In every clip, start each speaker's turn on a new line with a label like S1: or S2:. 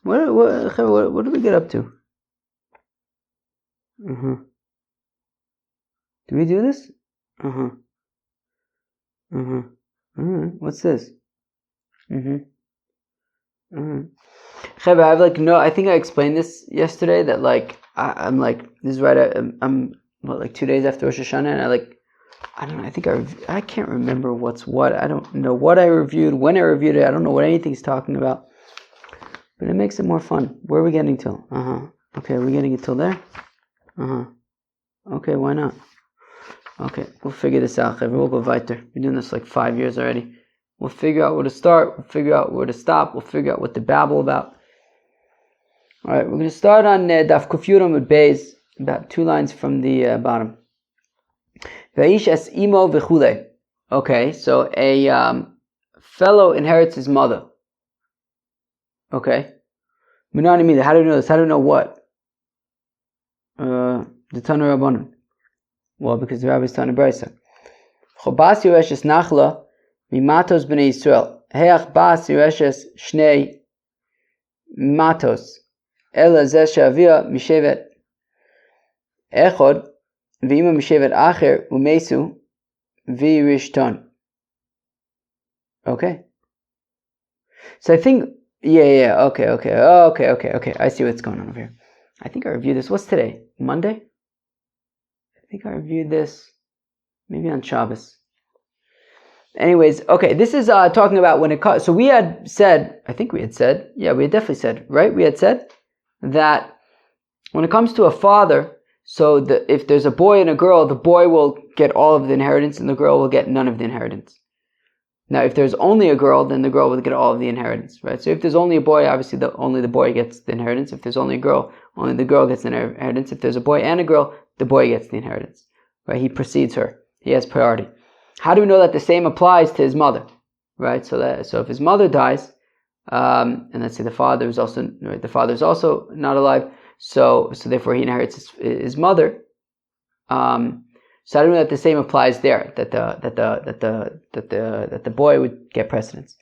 S1: What do we get up to? Do we do this? What's this? I think I explained this yesterday, that I'm this is right, I'm 2 days after Rosh Hashanah, and I don't know, I can't remember what's what. I don't know what I reviewed, when I reviewed it. I don't know what anything's talking about. But it makes it more fun. Where are we getting till? Okay, are we getting it till there? Okay, why not? Okay, we'll figure this out. We'll go weiter. We're doing this 5 years already. We'll figure out where to start. We'll figure out where to stop. We'll figure out what to babble about. Alright, we're going to start on Daf Kuf Yudam with Beis, about 2 lines from the bottom. Vaish es imo v'chule. Okay, so a fellow inherits his mother. Okay. Minani mida. How do we know this? How do we know what? The Tana Rabbanon. Well, because the Rabbi is Tana Brisa. Chobas Yereshes Nachla mimatos b'nei Yisrael. Heach bas Yereshes shnei matos. Ela zeh she'avia mishevet echod v'ima mishevet acher umesu v'yirishton. Okay. So I think, okay. I see what's going on over here. I think I reviewed this. What's today? Monday? I think I reviewed this maybe on Shabbos. Anyways, okay, this is talking about when it comes. So we had said, we had definitely said, right? We had said that when it comes to a father, so if there's a boy and a girl, the boy will get all of the inheritance and the girl will get none of the inheritance. Now, if there's only a girl, then the girl will get all of the inheritance, right? So if there's only a boy, obviously only the boy gets the inheritance. If there's only a girl, only the girl gets the inheritance. If there's a boy and a girl, the boy gets the inheritance, right? He precedes her. He has priority. How do we know that the same applies to his mother, right? So if his mother dies, and let's say the father is also not alive, so therefore he inherits his mother. So I don't know that the same applies there, that the boy would get precedence.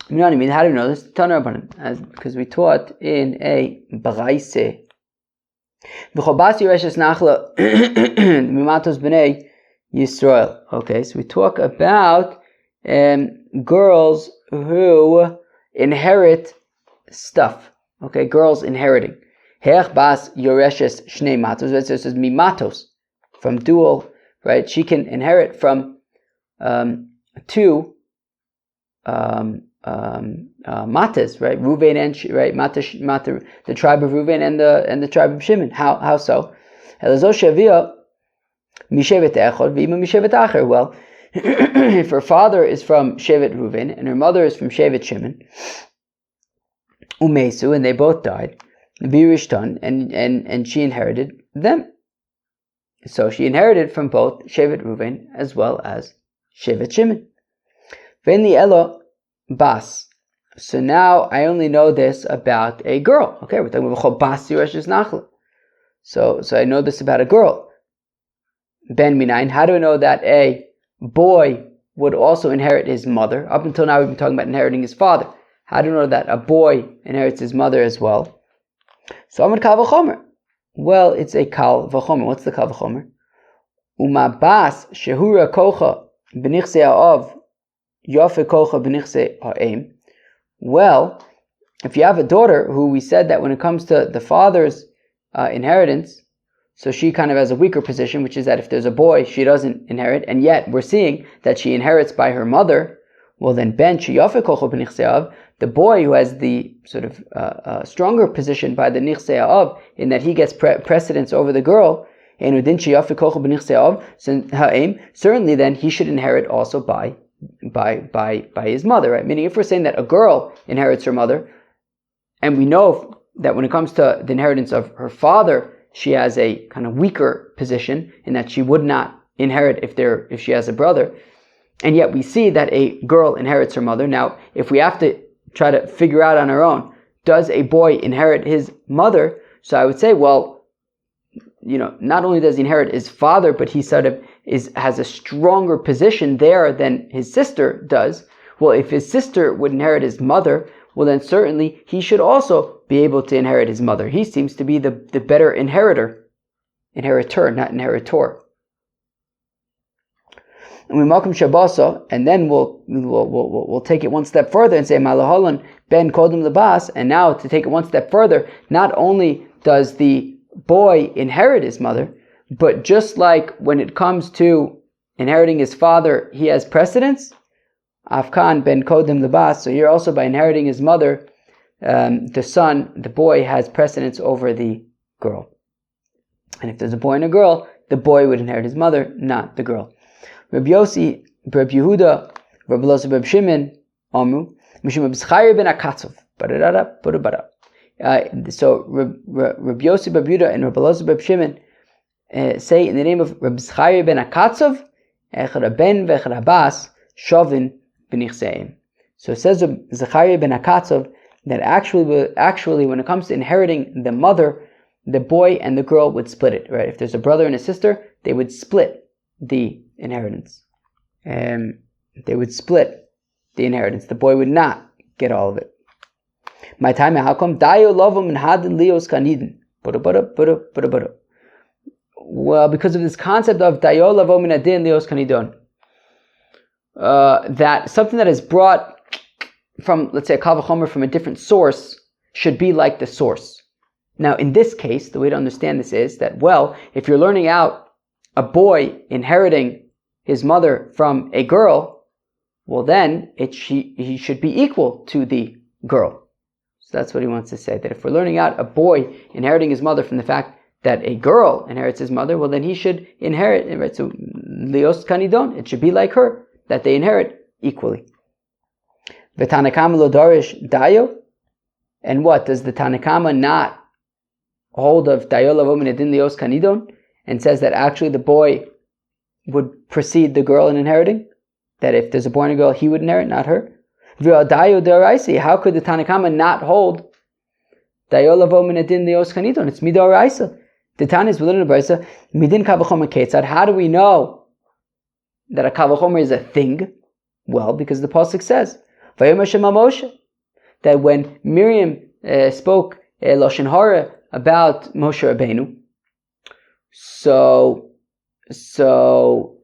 S1: You know what I mean? How do we know this? Tana Rabbanan, because we taught in a Baraise. V'chobas Yereshes Nachla mimatos b'nei Yisrael. Okay, so we talk about girls who inherit stuff. Okay, girls inheriting. Heach bas Yereshes shnei matos. It says mimatos. From dual, right? She can inherit from 2 matas, right? Reuven and Mata, the tribe of Reuven and the tribe of Shimon. How so? Well, if her father is from Shevet Reuven and her mother is from Shevet Shimon, umesu, and they both died, birishton, and she inherited them. So she inherited from both Shevet Reuven as well as Shevet Shimon. V'eni elo bas. So now I only know this about a girl. Okay, we're talking about bas Yereshes Nachla. So I know this about a girl. Ben minayin. How do I know that a boy would also inherit his mother? Up until now we've been talking about inheriting his father. How do I know that a boy inherits his mother as well? So Amar Kal V'chomer. Well, it's a Kal V'chomer. What's the Kal V'chomer? Uma bas shehura kocha b'nichsei ha'av yofe kocha b'nichsei ha'em. Well, if you have a daughter who we said that when it comes to the father's inheritance, so she kind of has a weaker position, which is that if there's a boy, she doesn't inherit, and yet we're seeing that she inherits by her mother. Well, then ben sheyofe kocha b'nichsei ha'av, the boy who has the sort of stronger position by the nichsei ha'av, in that he gets precedence over the girl, certainly then he should inherit also by his mother, right? Meaning if we're saying that a girl inherits her mother, and we know that when it comes to the inheritance of her father, she has a kind of weaker position in that she would not inherit if she has a brother, and yet we see that a girl inherits her mother. Now, if we have to try to figure out on our own, does a boy inherit his mother? So I would say, well, not only does he inherit his father, but he sort of has a stronger position there than his sister does. Well, if his sister would inherit his mother, well then certainly he should also be able to inherit his mother. He seems to be the better inheritor, not inheritor. And we malkum shabasa, and then we'll take it one step further and say malahalan ben kodem lebas. And now to take it one step further, not only does the boy inherit his mother, but just like when it comes to inheriting his father, he has precedence. Afkan ben kodem lebas. So here also by inheriting his mother, the boy has precedence over the girl. And if there's a boy and a girl, the boy would inherit his mother, not the girl. Rabbi Yossi, Rabbi Yehuda, Rabbi Elazar, Rabbi Shimon, Amu, Mishum Rabbi Zechariah ben Akatzav. So Rabbi Yossi, Rabbi Yehuda, and Rabbi Elazar, Rabbi Shimon say in the name of Rabbi Zechariah ben Akatzav, Echad ben v'echad habas shovin b'nichseim. So it says Zechariah ben Akatzav that actually when it comes to inheriting the mother, the boy and the girl would split it, right? If there's a brother and a sister, they would split the inheritance. They would split the inheritance. The boy would not get all of it. My time, how come? Well, because of this concept of dayo lavo min adin lios kanidon. That something that is brought from, let's say, a kal v'chomer from a different source should be like the source. Now, in this case, the way to understand this is that, well, if you're learning out a boy inheriting his mother from a girl, well then he should be equal to the girl. So that's what he wants to say, that if we're learning out a boy inheriting his mother from the fact that a girl inherits his mother, well then he should inherit, right? So lios kanidon, it should be like her, that they inherit equally. V'tanakama lo darish dayo, and what, does the Tanakama not hold of dayo lavo min adin lios kanidon, and says that actually the boy would precede the girl in inheriting? That if there's a boy and a girl, he would inherit, not her? V'adayo deraisi, how could the Tanakama not hold dayo lavo min adin lios kanidon? It's midoraisa. The Tana is within the Brisa, midin kal v'chomer ketzad. How do we know that a kal v'chomer is a thing? Well, because the pasuk says, Vayomer Shema Moshe, that when Miriam spoke lashon hara about Moshe Rabbeinu, so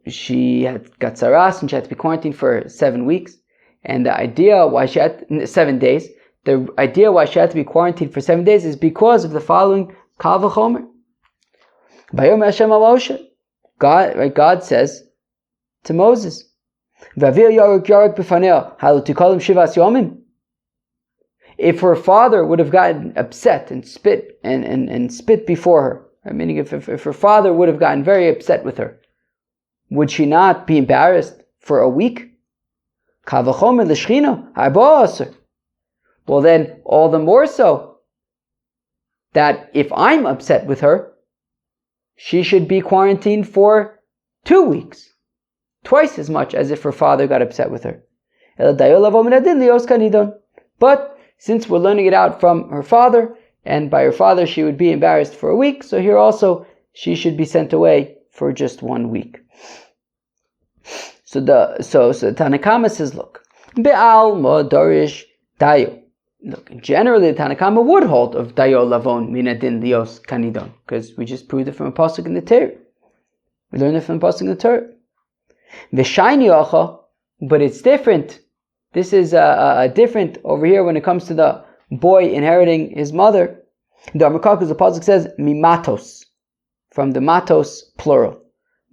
S1: she had got saras and she had to be quarantined for 7 weeks. And the idea why she had 7 days, the idea why she had to be quarantined for 7 days is because of the following kal v'chomer. Vayomer Hashem Moshe, God says to Moses, if her father would have gotten upset and spit and spit before her, meaning if her father would have gotten very upset with her, would she not be embarrassed for a week? Well then, all the more so that if I'm upset with her, she should be quarantined for 2 weeks. Twice as much as if her father got upset with her. But since we're learning it out from her father, and by her father she would be embarrassed for a week, so here also she should be sent away for just 1 week. So Tanakama says, look, Be'alma dorish dayo. Look, generally the Tanakama would hold of dayo lavon minadin lios kanidon, because we just proved it from a pasuk in the Torah. We learned it from a pasuk in the Torah. But it's different. This is different over here when it comes to the boy inheriting his mother. The Amrikak, the pasuk says mimatos, from the matos plural.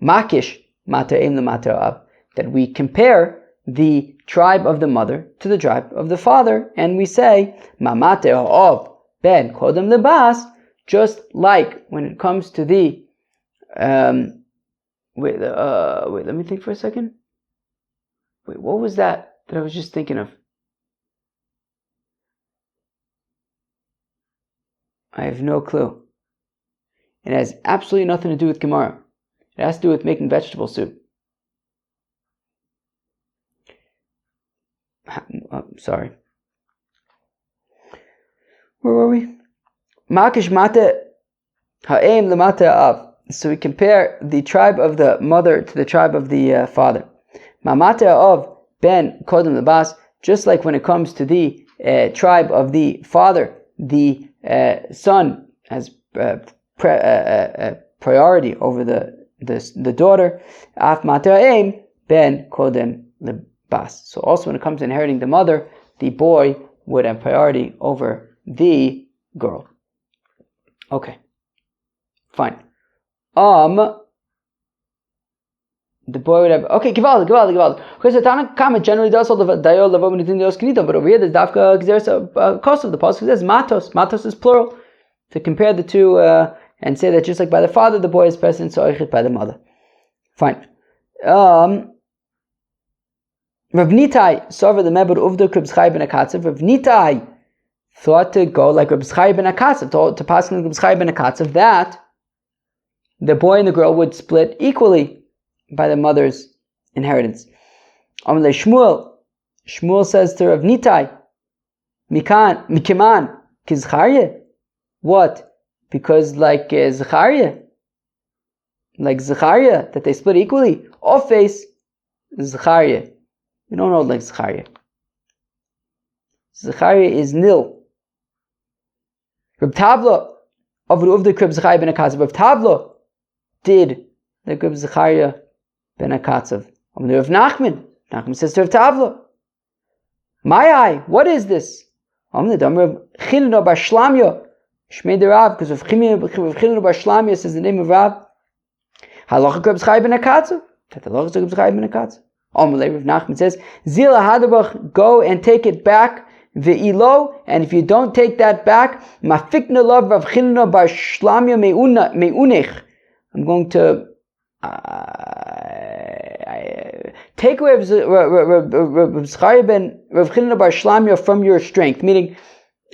S1: Makish mataim lematav, that we compare the tribe of the mother to the tribe of the father, and we say mamate of ben kodem lebas, just like when it comes to the Wait, let me think for a second. Wait, what was that I was just thinking of? I have no clue. It has absolutely nothing to do with Gemara. It has to do with making vegetable soup. Sorry. Where were we? Makish mate ha'em lemate av. So we compare the tribe of the mother to the tribe of the father. Mamate of ben kodem lebas, just like when it comes to the tribe of the father, the son has priority over the daughter. Af mata'im ben kodem lebas. So also when it comes to inheriting the mother, the boy would have priority over the girl. Okay, fine. The boy would have, okay, gewaldig. Because the Tanakh Kama generally does all the dayol lavom nitin dios knitom, but over here there's dafka there's a cost of the pasuk says matos. Matos is plural. To compare the two and say that just like by the father the boy is present, so oichet by the mother. Fine. Rav Nitai sover the mebud uvda Reb Chai ben Akatzav. Rav Nitai thought to go like Reb Chai ben Akatzav, to pass on Reb Chai ben Akatzav that the boy and the girl would split equally by the mother's inheritance. Amalei Shmuel says to Rav Nitai, Mikiman kizcharye. What? Because like Zechariah, that they split equally. Off face, Zechariah. We don't know like Zechariah. Zechariah is nil. Reb Tavla of the Reb Zechariah ben Akatzav. Reb Tavla did the Reb Zechariah ben Akatzav. Rav Nachman says to Reb Tavla, "My what is this?" Rav Chinna bar Shlamya Shmei de Rav, because Rav Chinna bar Shlamya says the name of Rav. Halacha Reb Zechariah ben Akatzav. That the halacha Reb Zechariah ben Akatzav. Amalei Rav Nachman says, Zila Hadabach, go and take it back. Ve'ilo, and if you don't take that back, Mafikna love Rav Chinna bar Shlamya me'unech. I'm going to take away Rav Zechariah ben Rav Chinna bar Shlamya from your strength. Meaning,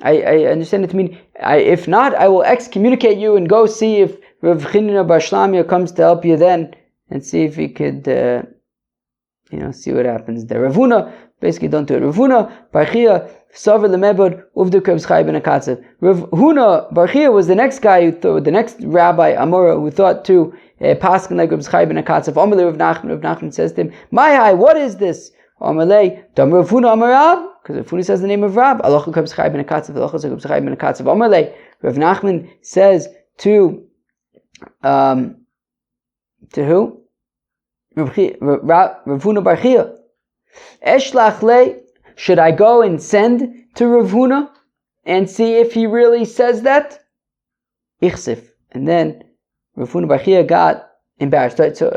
S1: I understand it to mean, if not, I will excommunicate you and go see if Rav Chinna bar Shlamya comes to help you then, and see if he could, see what happens there. Ravuna, basically don't do it. Ravuna bar Chia Sover lemebod uvduk Reb Chai ben Akatzav. Rav Huna bar Chia was the next guy the next rabbi Amora who thought to paskin like Reb Chai ben Akatzav. Amalei Rav Nachman says to him, "My what is this?" Amalei Dam Rav Huna Amarav, because Rav Huna says the name of Rab. Alocha Reb Chai ben Akatzav. Alocha Reb Chai ben Akatzav. Amalei Rav Nachman says to who? Rav Huna bar Chia. Eshlach le. Should I go and send to Rav Huna and see if he really says that? Ichsif. And then Rav Huna bar Chia got embarrassed. Right? So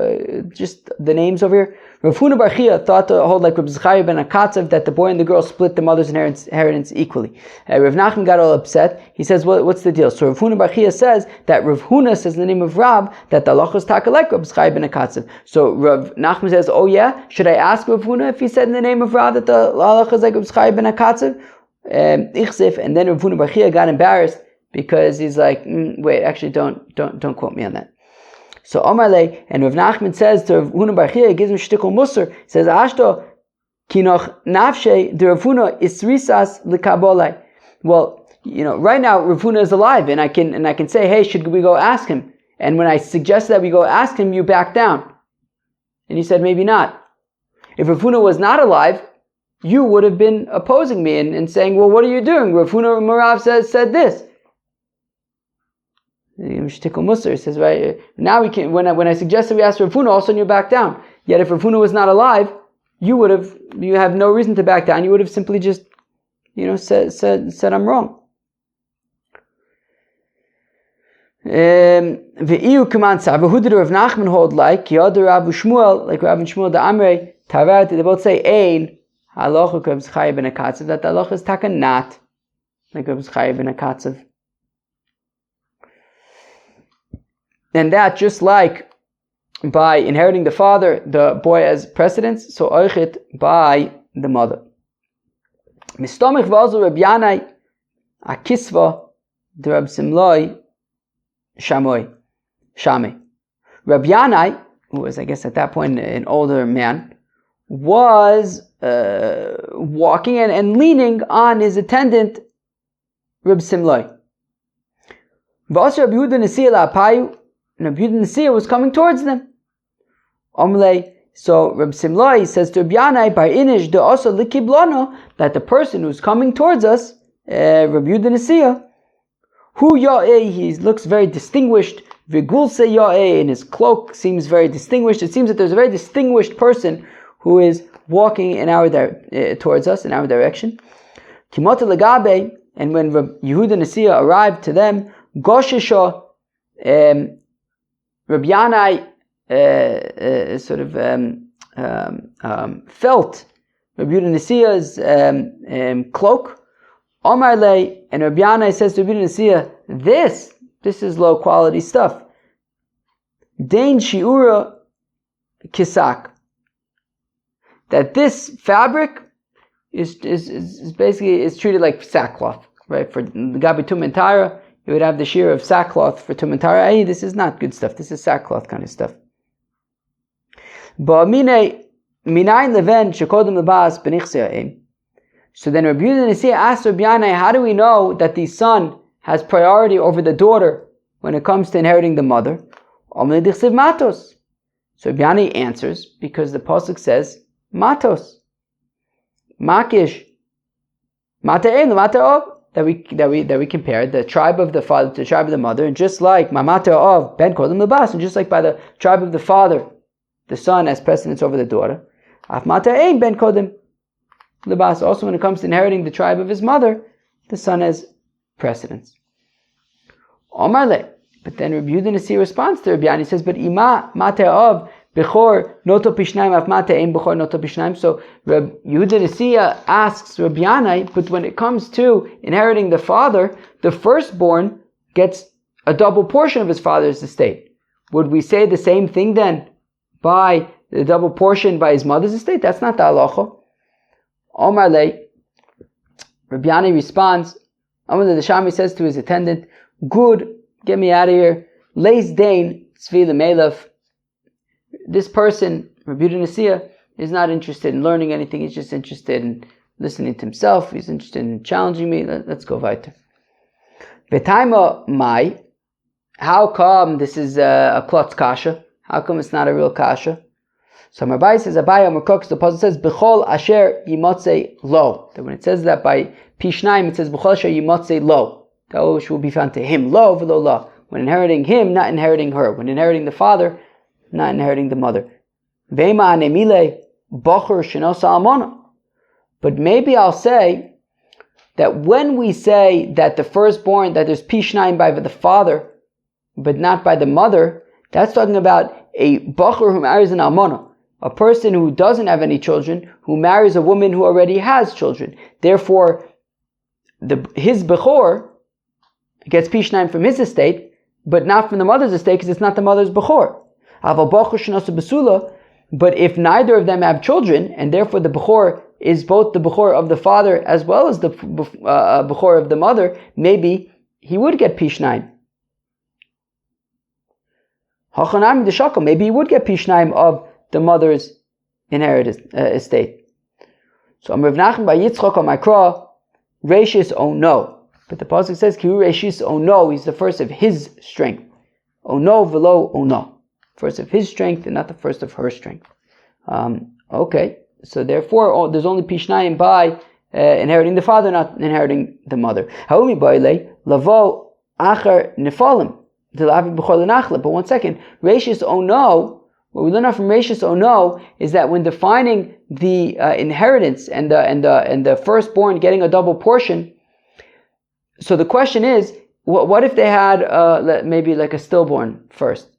S1: just the names over here. Rav Huna bar Chia thought to hold like Reb Zechariah ben Akatzav that the boy and the girl split the mother's inheritance equally. Rav Nachman got all upset. He says, what's the deal? So Rav Huna bar Chia says that Rav Huna says in the name of Rab that the halacha is taka like Reb Zechariah ben Akatzav. So Rav Nachman says, oh yeah, should I ask Rav Huna if he said in the name of Rab that the halacha is like Reb Zechariah ben Akatzav? Ichsif. And then Rav Huna bar Chia got embarrassed because he's like, wait, actually don't quote me on that. So Amalei, and Rav Nachman says to Rav Huna bar Chia, he gives him shtickle musar. He says, Ashto kinoch nafshe de Rav Huna isrisas lekabolai. Well, right now Rav Huna is alive, and I can say, hey, should we go ask him? And when I suggest that we go ask him, you back down. And he said, maybe not. If Rav Huna was not alive, you would have been opposing me and saying, well, what are you doing? Rav Huna Marav said this. Shtickle Musar says, right now we can. When I suggested we ask Rav Huna, all of a sudden you back down. Yet if Rav Huna was not alive, you have no reason to back down. You would have simply just, said I'm wrong. Ve'iu kamansa. Who did Rav Nachman hold like? Yod Rav Shmuel, like Rav and Shmuel the Amrei Tavat. They both say ein halacha Reb Zechariah ben Akatzav, that the halacha is taka not like Reb Zechariah ben Akatzav. And that, just like by inheriting the father, the boy has precedence, so oichet by the mother. Mistomich v'azu Reb Yanai akisva de Reb Simloi Shamei. Reb Yanai, who was, I guess, at that point an older man, was walking and leaning on his attendant, Reb Simloi. V'asu Reb Yehuda Nesiya la'apayu. And Reb Yehuda Nesiya was coming towards them. Amalei So Reb Simlai says to Reb Yanai bar Inish de also likiblono, that the person who's coming towards us, Reb Yehuda Nasiya, hu ya'eh, he looks very distinguished. Vigulse ya'eh, and his cloak seems very distinguished. It seems that there's a very distinguished person who is walking in our towards us, in our direction. Kimota legabe, and when Reb Yehuda Nasiya arrived to them, Goshisha, Reb Yanai felt Reb Yehuda Nasiya's cloak. Omar le, and Reb Yanai says to Reb Yehuda Nasiya, this is low quality stuff. Dain shiura kisak, that this fabric is basically treated like sackcloth, right? For the Gabi Tum and Tara, you would have the shear of sackcloth for Tum and Tara. Hey, this is not good stuff. This is sackcloth kind of stuff. So then Rabbi Yehuda Nasiya asked Rabbi Yanai, how do we know that the son has priority over the daughter when it comes to inheriting the mother? So Rabbi Yanai answers, because the pasuk says matos, makish, mata'en, mata'ov, that we compare the tribe of the father to the tribe of the mother, and just like mamata of ben kodem lebas, and just like by the tribe of the father, the son has precedence over the daughter. Af mata'en ben kodem lebas. Also, when it comes to inheriting the tribe of his mother, the son has precedence. Omar le. But then Rabbi Yehuda Nasiya responds to Rabbi Yanai. He says, but ima mata'ov bechor noto pishnaim af mata'en bechor noto pishnaim. So Rabbi Yehuda Nasiya asks Rabbi Yanai, but when it comes to inheriting the father, the firstborn gets a double portion of his father's estate. Would we say the same thing then by the double portion by his mother's estate? That's not the halacha. Omar le. Rabbi Yanai responds, Amar the Shami says to his attendant, good, get me out of here. Leis dain tzvi lemelef. This person, Rabbi Yehuda Nasiya, is not interested in learning anything. He's just interested in listening to himself. He's interested in challenging me. Let's go weiter. Betaima mai. How come this is a klotz kasha? How come it's not a real kasha? So Rabbi says, Abaya Merkok, the puzzle says, B'chol asher yimotze lo. That when it says that by Pishnaim, it says, B'chol asher yimotze lo. That which will be found to him. Lo v'lo la. When inheriting him, not inheriting her. When inheriting the father, not inheriting the mother. Ve'ma anemile bocher shenosa almona. But maybe I'll say that when we say that the firstborn, that there's Pishnaim by the father, but not by the mother, that's talking about a bocher who marries an almona. A person who doesn't have any children, who marries a woman who already has children. Therefore, his bechor gets pishnaim from his estate, but not from the mother's estate, because it's not the mother's bechor. But if neither of them have children, and therefore the bechor is both the bechor of the father as well as the bechor of the mother, maybe he would get pishnaim. Maybe he would get pishnaim of the mother's inherited estate. So Rav Nachman by Yitzchok on Makra, Rashis oh no. But the pasuk says, Kiru Rashis oh no, he's the first of his strength. Oh no, velo oh no. First of his strength and not the first of her strength. Okay, so therefore there's only Pishnayim by inheriting the father, not inheriting the mother. Haumi Baile, Lavo Acher Nefalim. But one second, Rashis oh no. What we learn out from Rashis oh no is that when defining the inheritance and the firstborn getting a double portion, so the question is, what if they had maybe like a stillborn first,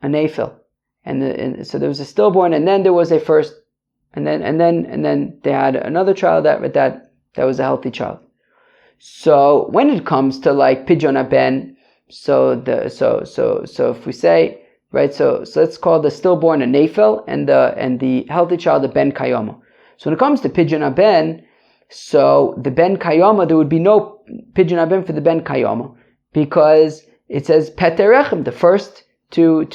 S1: a nephil, and so there was a stillborn, and then there was a first, and then they had another child that was a healthy child. So when it comes to like pidyon ben, so if we say, right, so let's call the stillborn a nephil and the healthy child a ben kayama. So when it comes to pidyon ben, so the ben kayama, there would be no pidyon ben for the ben kayama, because it says peterechem, the first to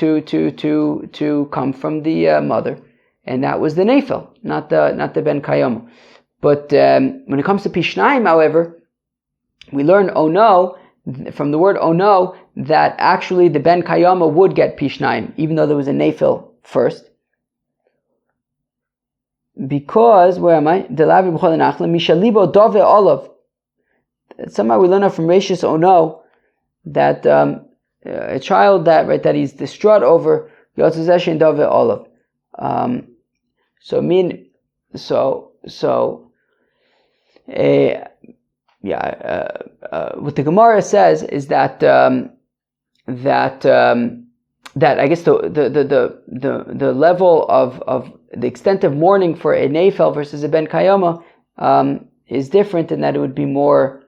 S1: come from the mother, and that was the nephil, not the ben kayama. But when it comes to pishnaim, however, we learn oh no from the word oh no that actually the ben kayama would get pishnaim, even though there was a nephil first. because, where am I? Mishalibo dove olav. Somehow we learn out from Rashis Ono that a child that he's distraught over Yotzeseshin dove olav. What the Gemara says is that that I guess the level of the extent of mourning for a Neifel versus a Ben Kayama is different, in that it would be more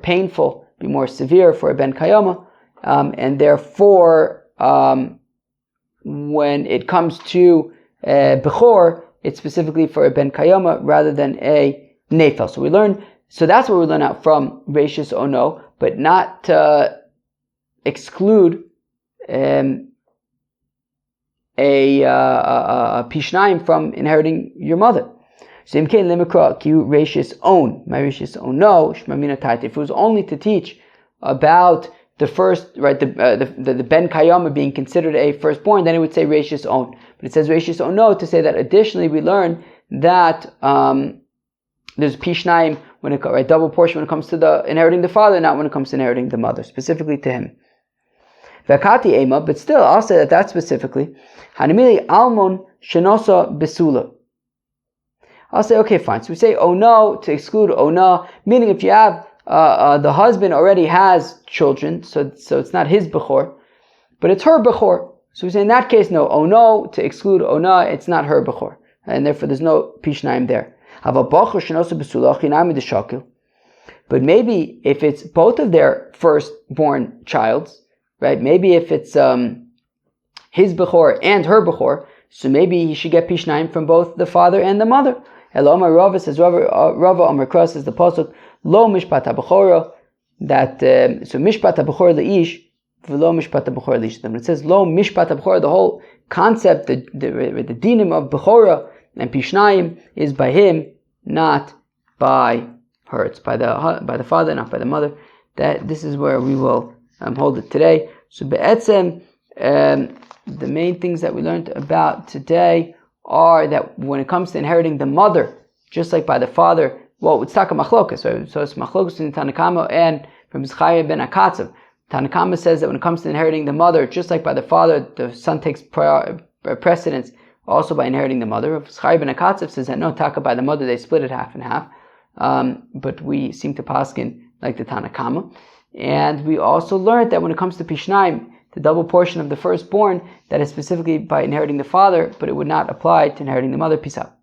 S1: painful, be more severe for a Ben Kayama, and therefore when it comes to Bechor, it's specifically for a Ben Kayama rather than a Neifel. So that's what we learn out from Rashis Ono, but not to exclude a Pishnayim from inheriting your mother. So Imkein Limikra Ki Rashis On, my Rashis Ono, Shmamina Taita. If it was only to teach about the first, right, the Ben Kayama being considered a firstborn, then it would say Rashis On. But it says Rashis Ono to say that additionally we learn that there's Pishnayim, right, double portion when it comes to the inheriting the father, not when it comes to inheriting the mother, specifically to him. Vakati Ema, but still, I'll say that specifically. Hanimili Almon Shenosa Besula. I'll say, okay, fine. So we say Ono to exclude Ona, meaning if you have the husband already has children, so it's not his Bechor, but it's her Bechor. So we say in that case, no, Ono to exclude Ona, it's not her Bechor, and therefore there's no Pishnayim there. But maybe if it's both of their firstborn childs, right? Maybe if it's his Bechor and her Bechor, so maybe he should get Pishnayim from both the father and the mother. Eloma Rava says, Rava Amar Kra says the pasuk, Lo Mishpat HaBechora, that, so Mishpat HaBechor Le'ish, V'lo Mishpat HaBechor Le'ish. When it says Lo Mishpat HaBechora, the whole concept, the dinim of Bechora and Pishnayim is by him, not by her. It's by the father, not by the mother. That this is where we will hold it today. So be'etzem, the main things that we learned about today are that when it comes to inheriting the mother, just like by the father, well, it's taka machlokas. So it's machlokas in Tanakama and from Zechariah ben Akatzav. Tanakama says that when it comes to inheriting the mother, just like by the father, the son takes precedence also by inheriting the mother. Zechariah ben Akatzav says that no, taka by the mother, they split it half and half. But we seem to paskin like the Tanakama. And we also learned that when it comes to Pishnayim, the double portion of the firstborn, that is specifically by inheriting the father, but it would not apply to inheriting the mother. Peace out.